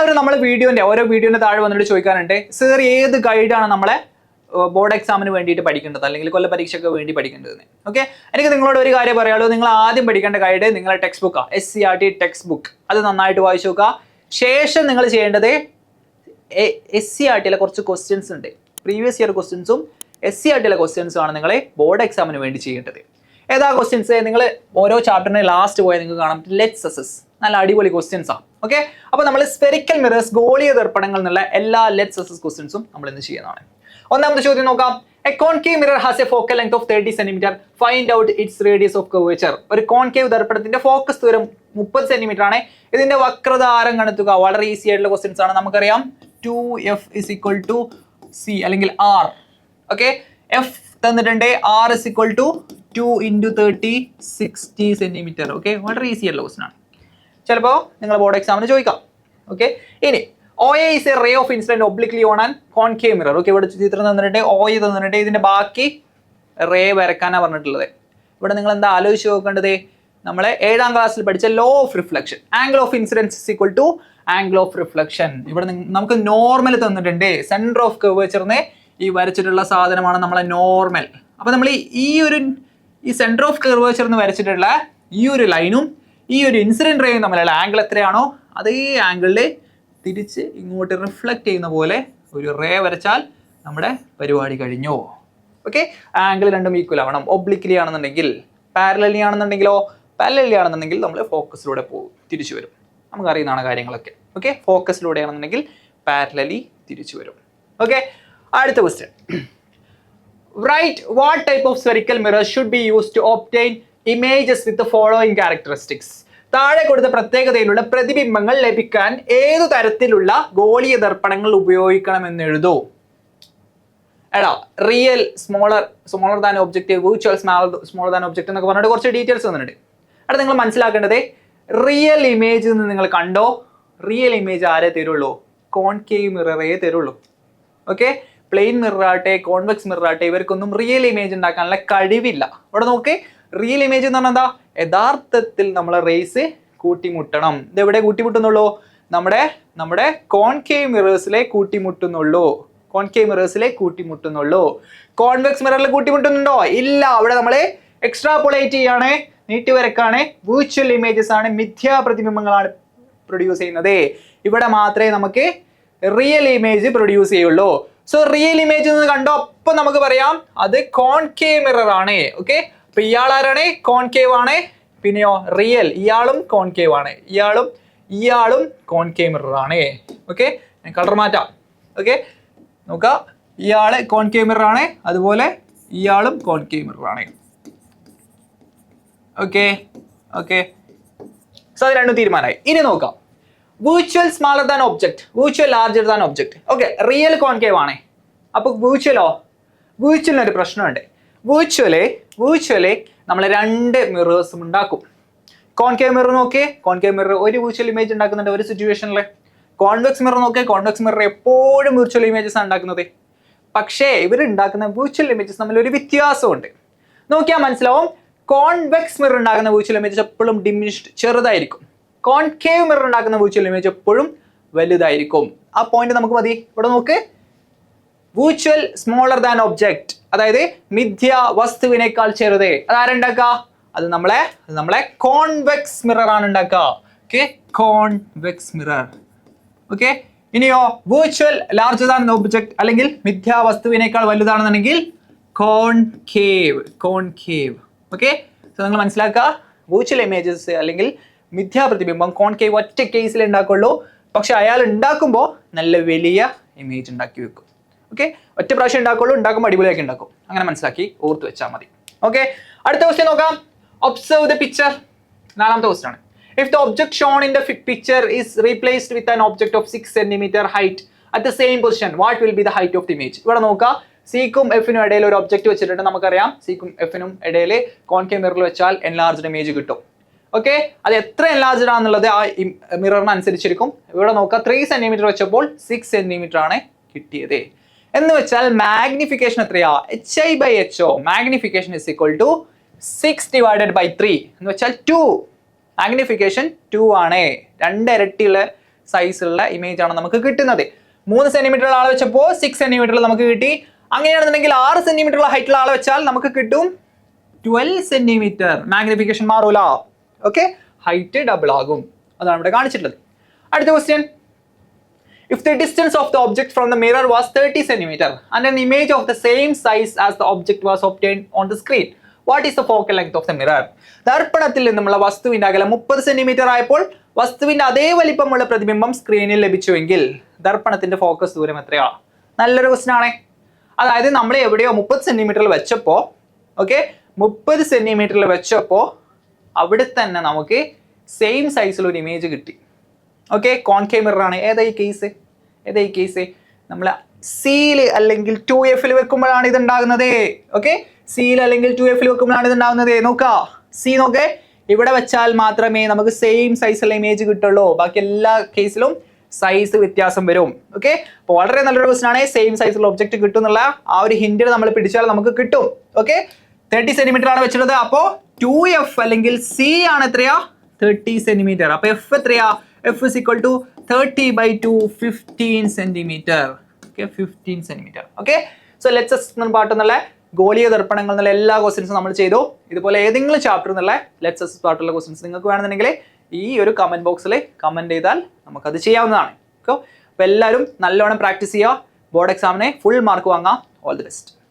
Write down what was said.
എല്ലാവരും നമ്മളെ ഓരോ വീഡിയോന്റെ താഴെ വന്നിട്ട് ചോദിക്കാറുണ്ട്, സർ ഏത് ഗൈഡാണ് നമ്മളെ ബോർഡ് എക്സാമിന് വേണ്ടിയിട്ട് പഠിക്കേണ്ടത് അല്ലെങ്കിൽ കൊല്ല പരീക്ഷയ്ക്ക് വേണ്ടി പഠിക്കേണ്ടതെന്ന്. ഓക്കെ, എനിക്ക് നിങ്ങളോട് ഒരു കാര്യം പറയാനുള്ളൂ. നിങ്ങൾ ആദ്യം പഠിക്കേണ്ട ഗൈഡ് നിങ്ങളുടെ ടെക്സ്റ്റ് ബുക്കാണ്, SCERT ടെക്സ്റ്റ് ബുക്ക്. അത് നന്നായിട്ട് വായിച്ചു നോക്കുക. ശേഷം നിങ്ങൾ ചെയ്യേണ്ടത് SCERTയിലെ കുറച്ച് ക്വസ്റ്റ്യൻസ് ഉണ്ട്, പ്രീവിയസ് ഇയർ ക്വസ്റ്റ്യൻസും SCERTയിലെ ക്വസ്റ്റ്യൻസും ആണ് നിങ്ങൾ ബോർഡ് എക്സാമിന് വേണ്ടി ചെയ്യേണ്ടത്. ഏതാ ക്വസ്റ്റ്യൻസ്? നിങ്ങൾ ഓരോ ചാപ്റ്ററിന് ലാസ്റ്റ് പോയാൽ നിങ്ങൾക്ക് കാണാം ലെറ്റ്സ് അസസ്, നല്ല അടിപൊളി ക്വസ്റ്റ്യൻസ് ആണ്. ഓക്കെ, അപ്പോൾ നമ്മൾ സ്ഫെറിക്കൽ മിറേഴ്സ്, ഗോളീയ ദർപ്പണങ്ങൾ എന്നുള്ള എല്ലാ ലെറ്റ്സ് അസസ് ക്വസ്റ്റ്യൻസും നമ്മൾ ഇന്ന് ചെയ്യുന്നതാണ്. ഒന്നാമത്തെ ചോദ്യം നോക്കാം. A concave mirror has A focal length of 30 centimetre. Find out it's radius of curvature. ഒരു കോൺകേവ് ദർപ്പണത്തിന്റെ ഫോക്കസ് ദൂരം 30 സെന്റിമീറ്റർ ആണ്. ഇതിന്റെ വക്രത ആരം കണ്ടെത്തുക. വളരെ ഈസി ആയിട്ടുള്ള ക്വസ്റ്റ്യൻസ് ആണ്. നമുക്കറിയാം 2F = C അല്ലെങ്കിൽ R. ഓക്കെ, F തന്നിട്ടുണ്ട്, R = 2 × 30 60 സെന്റിമീറ്റർ. ഓക്കെ, വളരെ ഈസി ആയിട്ടുള്ള ക്വസ്റ്റ്യൻ ആണ്. ചിലപ്പോൾ നിങ്ങൾ ബോർഡ് എക്സാമിന് ചോദിക്കാം. ഓക്കെ, ഇനി OA is a ray of incident obliquely on an concave mirror. Okay, ഇവിടെ ചിത്രം തന്നിട്ടുണ്ട്, OA തന്നിട്ടുണ്ട്, ഇതിന്റെ ബാക്കി റേ വരക്കാനാണ് പറഞ്ഞിട്ടുള്ളത്. ഇവിടെ നിങ്ങൾ എന്താ ആലോചിച്ച് നോക്കേണ്ടത്? നമ്മളെ 7ാം ക്ലാസ്സിൽ പഠിച്ച law of reflection, angle of incidence = angle of reflection. ഇവിടെ നമുക്ക് നോർമൽ തന്നിട്ടുണ്ട്, സെന്റർ ഓഫ് കർവേച്ചറിനെ ഈ വരച്ചിട്ടുള്ള സാധനമാണ് നമ്മളെ നോർമൽ. അപ്പൊ നമ്മൾ ഈ സെന്റർ ഓഫ് കർവേച്ചർ എന്ന് വരച്ചിട്ടുള്ള ഈ ഒരു ലൈനും ഈ ഒരു ഇൻസിഡന്റ് റേയും തമ്മിലുള്ള ആംഗിൾ എത്രയാണോ അതേ ആംഗിളിൽ തിരിച്ച് ഇങ്ങോട്ട് റിഫ്ലക്ട് ചെയ്യുന്ന പോലെ ഒരു റേ വരച്ചാൽ നമ്മുടെ പരിപാടി കഴിഞ്ഞു. ഓക്കെ, ആംഗിൾ രണ്ടും ഈക്വൽ ആവണം. ഒബ്ലിക്ലി ആണെന്നുണ്ടെങ്കിൽ, പാരലലി ആണെന്നുണ്ടെങ്കിലോ, പാരലലി ആണെന്നുണ്ടെങ്കിൽ നമ്മൾ ഫോക്കസിലൂടെ പോകും, തിരിച്ചു വരും. നമുക്കറിയുന്നതാണ് കാര്യങ്ങളൊക്കെ. ഓക്കെ, ഫോക്കസിലൂടെ ആണെന്നുണ്ടെങ്കിൽ പാരലലി തിരിച്ചു വരും. ഓക്കെ, അടുത്ത question. Right what type of spherical mirror should be used to obtain images with the following characteristics. താഴെ കൊടുത്ത പ്രത്യേകതയിലുള്ള പ്രതിബിംബങ്ങൾ ലഭിക്കാൻ ഏതു തരത്തിലുള്ള ഗോളീയ ദർപ്പണങ്ങൾ ഉപയോഗിക്കണമെന്ന് എഴുതൂ. എടാ, real smaller than object, virtual smaller than object എന്നൊക്കെ പറഞ്ഞിട്ട് കുറച്ച് ഡീറ്റെയിൽസ് വന്നിട്ടുണ്ട്. അവിടെ നിങ്ങൾ മനസ്സിലാക്കേണ്ടത് റിയൽ ഇമേജ് എന്ന് നിങ്ങൾ കണ്ടോ, റിയൽ ഇമേജ് ആരേ തരുള്ളൂ? കോൺകേവ് മിററേ തരുള്ളൂ. ഓക്കെ, പ്ലെയിൻ മിറർ ആട്ടെ, കോൺവെക്സ് മിറർ ആട്ടെ, ഇവർക്കൊന്നും റിയൽ ഇമേജ് ഉണ്ടാക്കാനുള്ള കഴിവില്ല. ഇവിടെ നോക്ക്, റിയൽ ഇമേജ് എന്ന് പറഞ്ഞാൽ എന്താ? യഥാർത്ഥത്തിൽ നമ്മളെ റേസ് കൂട്ടിമുട്ടണം. ഇതെവിടെ കൂട്ടിമുട്ടുന്നുള്ളൂ? നമ്മുടെ കോൺകേവ് മിറേഴ്സിലെ കൂട്ടിമുട്ടുന്നുള്ളൂ. കോൺകേവ് മിറേഴ്സിലെ കൂട്ടിമുട്ടുന്നുള്ളൂ. കോൺവെക്സ് മിററിൽ കൂട്ടിമുട്ടുന്നുണ്ടോ? ഇല്ല. അവിടെ നമ്മൾ എക്സ്ട്രാപോളേറ്റ് ചെയ്യാണ്, നീട്ടി വരക്കാണ്, വിർച്വൽ ഇമേജസ് ആണ്, മിഥ്യാ പ്രതിബിംബങ്ങളാണ് പ്രൊഡ്യൂസ് ചെയ്യുന്നത്. ഇവിടെ മാത്രമേ നമുക്ക് റിയൽ ഇമേജ് പ്രൊഡ്യൂസ് ചെയ്യുള്ളൂ. സോ റിയൽ ഇമേജ് എന്ന് കണ്ടോ, അപ്പൊ നമുക്ക് പറയാം അത് കോൺകേവ് മിറർ ആണ്. ഓക്കെ, അപ്പൊ ഇയാളാരാണ്? കോൺകേവ് ആണ്. പിന്നെയോ റിയൽ, ഇയാളും കോൺകേവ് ആണ്, ഇയാളും കോൺകേവ് മിറർ ആണ്. ഓക്കെ, ഞാൻ കളർ മാറ്റാം. ഓക്കെ, നോക്കാം, ഇയാള് കോൺകേവ് മിറർ ആണ്, അതുപോലെ ഇയാളും കോൺകേവ് മിറർ ആണ്. ഓക്കെ, സോ അത് രണ്ടും തീരുമാനമായി. ഇനി നോക്കാം, virtual smaller than object, virtual larger than object. Okay, real concave ആണ്. അപ്പൊ വിർച്വലിനൊരു പ്രശ്നമുണ്ട്. വിർച്വല് നമ്മൾ 2 മിറേഴ്സും ഉണ്ടാക്കും. കോൺകേവ് മിറർ നോക്കിയേ, കോൺകേവ് മിറർ ഒരു വിർച്വൽ ഇമേജ് ഉണ്ടാക്കുന്നുണ്ട് ഒരു സിറ്റുവേഷനിൽ. കോൺവെക്സ് മിറർ നോക്കിയേ, കോൺവെക്സ് മിറർ എപ്പോഴും വിർച്വൽ ഇമേജസ് ആണ് ഉണ്ടാക്കുന്നത്. പക്ഷേ ഇവർ ഉണ്ടാക്കുന്ന വിർച്വൽ ഇമേജസ് തമ്മിൽ ഒരു വ്യത്യാസമുണ്ട്. നോക്കിയാൽ മനസ്സിലാവും, കോൺവെക്സ് മിറർ ഉണ്ടാക്കുന്ന വിർച്വൽ ഇമേജസ് എപ്പോഴും ഡിമിനിഷ്ഡ്, ചെറുതായിരിക്കും. കോൺകേവ് മിറർ ഉണ്ടാക്കുന്ന വിർച്വൽ ഇമേജ് എപ്പോഴും വലുതായിരിക്കും. ആ പോയിന്റ് നമുക്ക് മതി. ഇവിടെ നോക്ക്, വിർച്വൽ സ്മോളർ ദാൻ ഒബ്ജക്ട്, അതായത് മിഥ്യ വസ്തുവിനേക്കാൾ ചെറുത്, അതാരുണ്ടാക്കുക? അത് നമ്മളെ കോൺവെക്സ് മിറർ ആണ് ഉണ്ടാക്കുക. Okay, convex mirror. ഓക്കെ, ഇനിയോ വിർച്വൽ ലാർജർ ദാൻ ഒബ്ജക്ട് അല്ലെങ്കിൽ മിഥ്യ വസ്തുവിനേക്കാൾ വലുതാണെന്നുണ്ടെങ്കിൽ കോൺകേവ്. ഓക്കെ, സോ നിങ്ങൾ മനസ്സിലാക്കുക, വിർച്വൽ ഇമേജസ് അല്ലെങ്കിൽ മിഥ്യാ പ്രതിബിംബം കോൺകേവ് ഒറ്റ കേസിൽ ഉണ്ടാക്കുള്ളൂ. പക്ഷെ അയാൾ ഉണ്ടാക്കുമ്പോൾ നല്ല വലിയ ഇമേജ് ഉണ്ടാക്കി വെക്കും. ഓക്കെ, ഒറ്റ പ്രാവശ്യം ഉണ്ടാക്കുള്ളൂ, ഉണ്ടാക്കുമ്പോൾ അടിപൊളിയാക്കി ഉണ്ടാക്കും. അങ്ങനെ മനസ്സിലാക്കി ഓർത്ത് വെച്ചാൽ മതി. ഓക്കെ, അടുത്ത ക്വസ്റ്റ്യൻ നോക്കാം. Observe the picture. 4ാമത്തെ ക്വസ്റ്റ്യൻ ആണ്. If the object shown in the picture is replaced with an object of 6 centimetre height at the same position, what will be the height of the image? ഇവിടെ നോക്കാം, സിക്കും എഫിനും ഇടയിൽ ഒരു object വെച്ചിട്ടുണ്ട്. നമുക്കറിയാം സിക്കും എഫിനും ഇടയിൽ കോൺകേവ് മിററിൽ വെച്ചാൽ എൻലാർജ്ഡ് ഇമേജ് കിട്ടും. ഓക്കെ, അത് എത്ര എൻലാർജ്ഡ് ആണെന്നുള്ളത് ആ മിററിന് അനുസരിച്ചിരിക്കും. ഇവിടെ നോക്കാം, 3 സെന്റിമീറ്റർ വെച്ചപ്പോൾ 6 സെന്റിമീറ്റർ ആണ് കിട്ടിയത്. എന്ന് വെച്ചാൽ മാഗ്നിഫിക്കേഷൻ എത്രയാ? HI/HO. മാഗ്നിഫിക്കേഷൻ = 6/3 എന്ന് വെച്ചാൽ 2. മാഗ്നിഫിക്കേഷൻ 2 ആണ്. 2 ഇരട്ടിയുള്ള സൈസുള്ള ഇമേജ് ആണ് നമുക്ക് കിട്ടുന്നത്. 3 സെന്റിമീറ്റർ ആളെ വെച്ചപ്പോൾ 6 സെന്റിമീറ്റർ നമുക്ക് കിട്ടി. അങ്ങനെയാണെന്നുണ്ടെങ്കിൽ 6 സെന്റിമീറ്റർ ഹൈറ്റുള്ള ആളെ വെച്ചാൽ നമുക്ക് കിട്ടും 12 സെന്റിമീറ്റർ. മാഗ്നിഫിക്കേഷൻ മാറൂല. ഓക്കെ, ഹൈറ്റ് ഡബിൾ ആകും. അതാണ് ഇവിടെ കാണിച്ചിട്ടുള്ളത്. അടുത്ത question, if the distance of the object from the mirror was 30 centimeter and an image of the same size as the object was obtained on the screen, what is the focal length of the mirror? ദർപ്പണത്തിൽ നിന്നുള്ള വസ്തുവിന്റെ അകലം 30 centimetre ആയപ്പോൾ വസ്തുവിന്റെ അതേ വലിപ്പമുള്ള പ്രതിബിംബം സ്ക്രീനിൽ ലഭിച്ചുവെങ്കിൽ ദർപ്പണത്തിന്റെ focus ദൂരം എത്രയാ? നല്ലൊരു ക്വസ്റ്റ്യൻ ആണേ. അതായത് നമ്മൾ എവിടെയോ 30 സെന്റിമീറ്ററിൽ വെച്ചപ്പോ, ഓക്കെ, 30 സെന്റിമീറ്ററിൽ വെച്ചപ്പോ അവിടെ തന്നെ നമുക്ക് സെയിം സൈസിൽ ഒരു ഇമേജ് കിട്ടി. ഓക്കെ, കോൺകേവ് മിറർ ആണ്. ഏതാ ഈ കേസ്? നമ്മൾ സിയിൽ അല്ലെങ്കിൽ 2F വെക്കുമ്പോഴാണ് ഇത് ഉണ്ടാകുന്നത്. ഓക്കെ, സിയിൽ അല്ലെങ്കിൽ 2F വെക്കുമ്പോഴാണ് ഇത് ഉണ്ടാകുന്നത്. നോക്കുക, സി നോക്കേ, ഇവിടെ വെച്ചാൽ മാത്രമേ നമുക്ക് സെയിം സൈസുള്ള ഇമേജ് കിട്ടുള്ളൂ. ബാക്കി എല്ലാ കേസിലും സൈസ് വ്യത്യാസം വരും. ഓക്കെ, അപ്പോൾ വളരെ നല്ലൊരു ക്വസ്റ്റൻ ആണ്. സെയിം സൈസുള്ള ഒബ്ജക്റ്റ് കിട്ടും എന്നുള്ള ആ ഒരു ഹിന്റിൽ നമ്മൾ പിടിച്ചാൽ നമുക്ക് കിട്ടും. ഓക്കെ, 30 സെന്റിമീറ്റർ ആണ് വെച്ചിട്ടുള്ളത്. അപ്പോൾ 2F അല്ലെങ്കിൽ സി ആണ് എത്രയാ? 30 സെന്റിമീറ്റർ. അപ്പൊ എഫ് എത്രയാ? F is equal to 30/2, 15 centimeter. Okay, 15 centimeter. Okay, so let's assessment part എന്നുള്ള ഗോളീയ ദർപ്പണങ്ങൾ എന്നുള്ള എല്ലാ ക്വസ്റ്റ്യൻസും നമ്മൾ ചെയ്തു. ഇതുപോലെ ഏതെങ്കിലും ചാപ്റ്റർ എന്നുള്ള ലെറ്റ്സ് അസസ് പാർട്ടുള്ള ക്വസ്റ്റ്യൻസ് നിങ്ങൾക്ക് വേണമെന്നുണ്ടെങ്കിൽ ഈ ഒരു കമന്റ് ബോക്സിൽ കമന്റ് ചെയ്താൽ നമുക്കത് ചെയ്യാവുന്നതാണ്. ഓക്കെ, അപ്പോൾ എല്ലാവരും നല്ലോണം പ്രാക്ടീസ് ചെയ്യുക. ബോർഡ് എക്സാമിന് ഫുൾ മാർക്ക് വാങ്ങാം. All the best.